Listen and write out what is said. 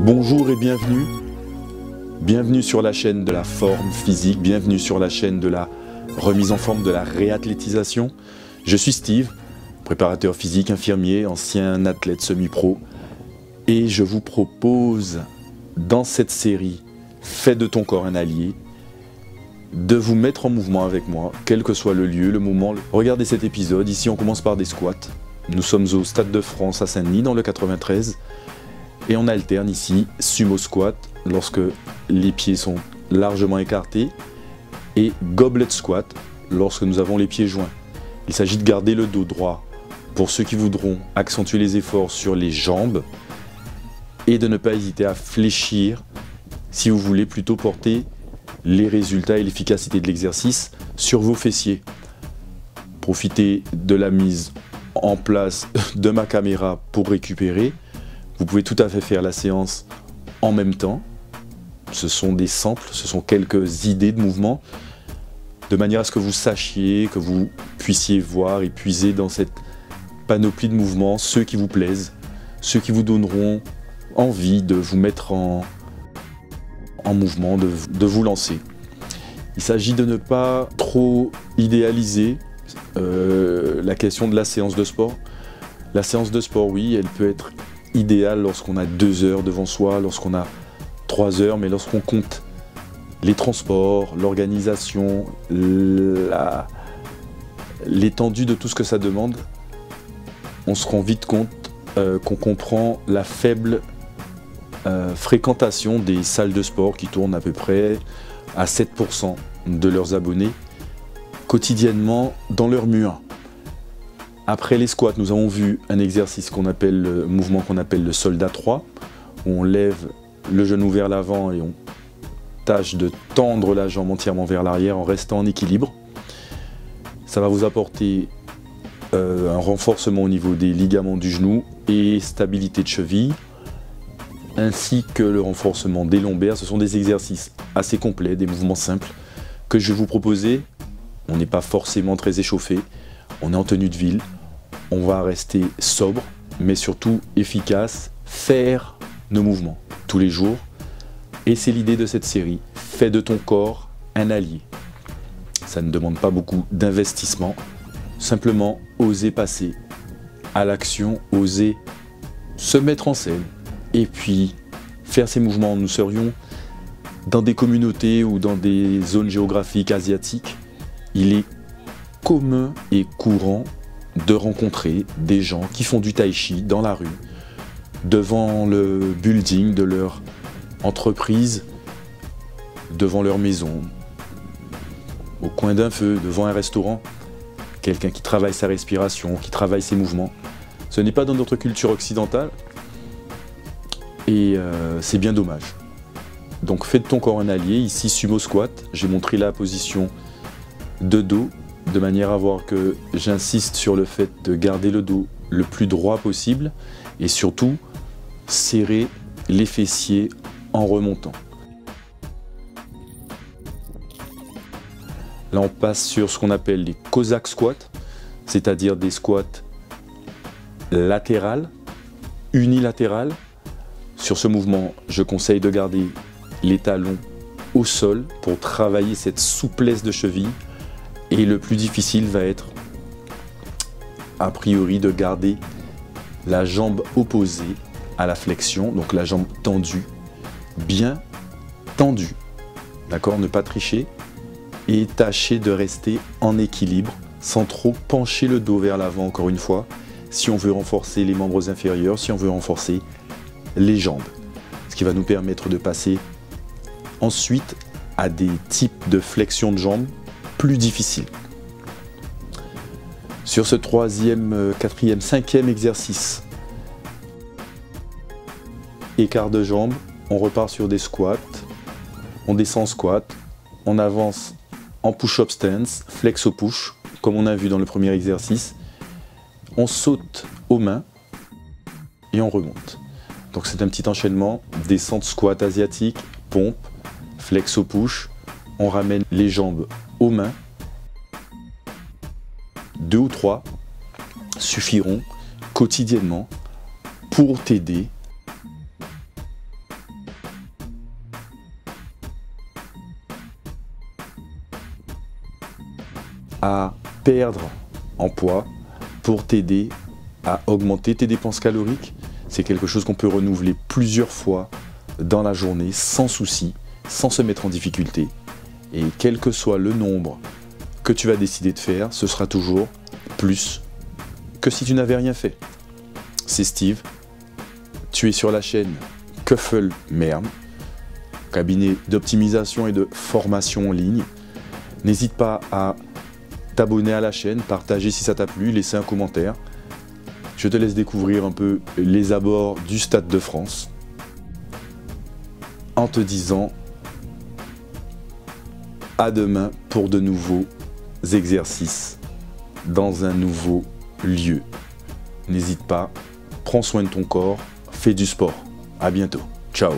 Bonjour et bienvenue. Bienvenue sur la chaîne de la forme physique, bienvenue sur la chaîne de la remise en forme, de la réathlétisation. Je suis Steve, préparateur physique, infirmier, ancien athlète semi-pro. Et je vous propose, dans cette série « Fais de ton corps un allié », de vous mettre en mouvement avec moi, quel que soit le lieu, le moment. Regardez cet épisode, ici on commence par des squats. Nous sommes au Stade de France à Saint-Denis, dans le 93. Et on alterne ici sumo squat lorsque les pieds sont largement écartés et goblet squat lorsque nous avons les pieds joints. Il s'agit de garder le dos droit pour ceux qui voudront accentuer les efforts sur les jambes et de ne pas hésiter à fléchir si vous voulez plutôt porter les résultats et l'efficacité de l'exercice sur vos fessiers. Profitez de la mise en place de ma caméra pour récupérer. Vous pouvez tout à fait faire la séance en même temps. Ce sont des samples, ce sont quelques idées de mouvement, de manière à ce que vous sachiez, que vous puissiez voir et puiser dans cette panoplie de mouvements ceux qui vous plaisent, ceux qui vous donneront envie de vous mettre en mouvement, de vous lancer. Il s'agit de ne pas trop idéaliser la question de la séance de sport. La séance de sport, oui, elle peut être idéal lorsqu'on a 2 heures devant soi, lorsqu'on a 3 heures, mais lorsqu'on compte les transports, l'organisation, l'étendue de tout ce que ça demande, on se rend vite compte qu'on comprend la faible fréquentation des salles de sport qui tournent à peu près à 7% de leurs abonnés quotidiennement dans leur mur. Après les squats, nous avons vu un exercice qu'on appelle le mouvement qu'on appelle le soldat 3, où on lève le genou vers l'avant et on tâche de tendre la jambe entièrement vers l'arrière en restant en équilibre. Ça va vous apporter un renforcement au niveau des ligaments du genou et stabilité de cheville, ainsi que le renforcement des lombaires. Ce sont des exercices assez complets, des mouvements simples que je vais vous proposer. On n'est pas forcément très échauffé, on est en tenue de ville. On va rester sobre, mais surtout efficace, faire nos mouvements tous les jours. Et c'est l'idée de cette série, fais de ton corps un allié. Ça ne demande pas beaucoup d'investissement, simplement oser passer à l'action, oser se mettre en scène et puis faire ces mouvements. Nous serions dans des communautés ou dans des zones géographiques asiatiques. Il est commun et courant de rencontrer des gens qui font du tai chi dans la rue, devant le building de leur entreprise, devant leur maison, au coin d'un feu, devant un restaurant. Quelqu'un qui travaille sa respiration, qui travaille ses mouvements. Ce n'est pas dans notre culture occidentale et c'est bien dommage. Donc fais de ton corps un allié. Ici sumo squat, j'ai montré la position de dos, de manière à voir que j'insiste sur le fait de garder le dos le plus droit possible et surtout serrer les fessiers en remontant. Là on passe sur ce qu'on appelle les Cossack squats, c'est-à-dire des squats latérales, unilatérales. Sur ce mouvement, je conseille de garder les talons au sol pour travailler cette souplesse de cheville. Et le plus difficile va être, a priori, de garder la jambe opposée à la flexion, donc la jambe tendue, bien tendue. D'accord ? Ne pas tricher et tâcher de rester en équilibre sans trop pencher le dos vers l'avant, encore une fois, si on veut renforcer les membres inférieurs, si on veut renforcer les jambes. Ce qui va nous permettre de passer ensuite à des types de flexion de jambes plus difficile. Sur ce 3e, 4e, 5e exercice, écart de jambes, on repart sur des squats, on descend en squat, on avance en push-up stance, flex au push, comme on a vu dans le premier exercice, on saute aux mains et on remonte. Donc c'est un petit enchaînement, descente squat asiatique, pompe, flex au push, on ramène les jambes aux mains. 2 ou 3 suffiront quotidiennement pour t'aider perdre en poids pour t'aider à augmenter tes dépenses caloriques. C'est quelque chose qu'on peut renouveler plusieurs fois dans la journée sans souci, sans se mettre en difficulté. Et quel que soit le nombre que tu vas décider de faire, ce sera toujours plus que si tu n'avais rien fait. C'est Steve, tu es sur la chaîne Kuffel Mern, cabinet d'optimisation et de formation en ligne. N'hésite pas à t'abonner à la chaîne, partager si ça t'a plu, laisser un commentaire. Je te laisse découvrir un peu les abords du Stade de France en te disant à demain pour de nouveaux exercices dans un nouveau lieu. N'hésite pas, prends soin de ton corps, fais du sport. À bientôt. Ciao.